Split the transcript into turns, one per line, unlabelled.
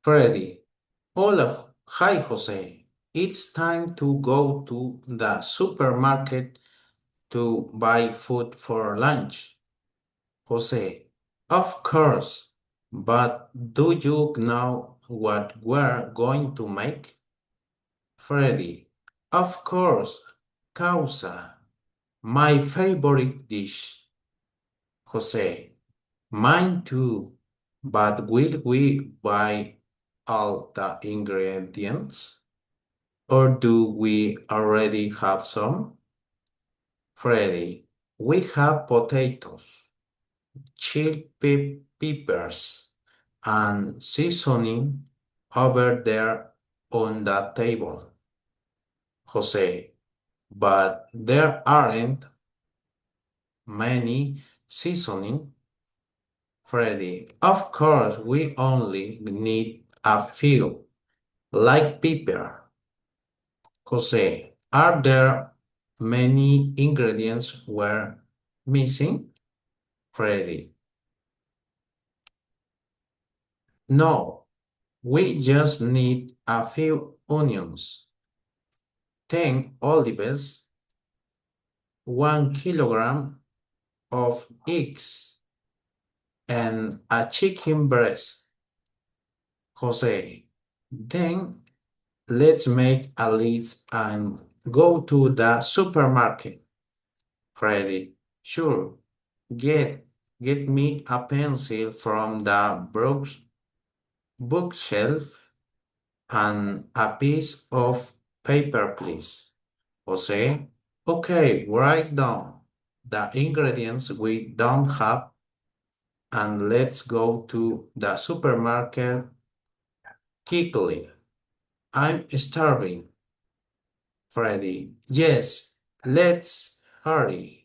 Freddy. Hola, hi Jose. It's time to go to the supermarket to buy food for lunch. Jose. Of course, but do you know what we're going to make? Freddy. Of course, causa. My favorite dish. Jose. Mine too. But will we buy all the ingredients? Or do we already have some? Freddy, we have potatoes, peppers, and seasoning over there on the table. Jose, but there aren't many seasoning. Freddy, of course we only need a few, like pepper. Jose, are there many ingredients we're missing? Freddy, no, we just need a few onions, 10 olives, 1 kilogram of eggs, and a chicken breast. Jose, then let's make a list and go to the supermarket. Freddy, sure. Get get me a pencil from the bookshelf and a piece of paper, please. Jose, okay, write down the ingredients we don't have and let's go to the supermarket quickly. I'm starving. Freddy, yes, let's hurry.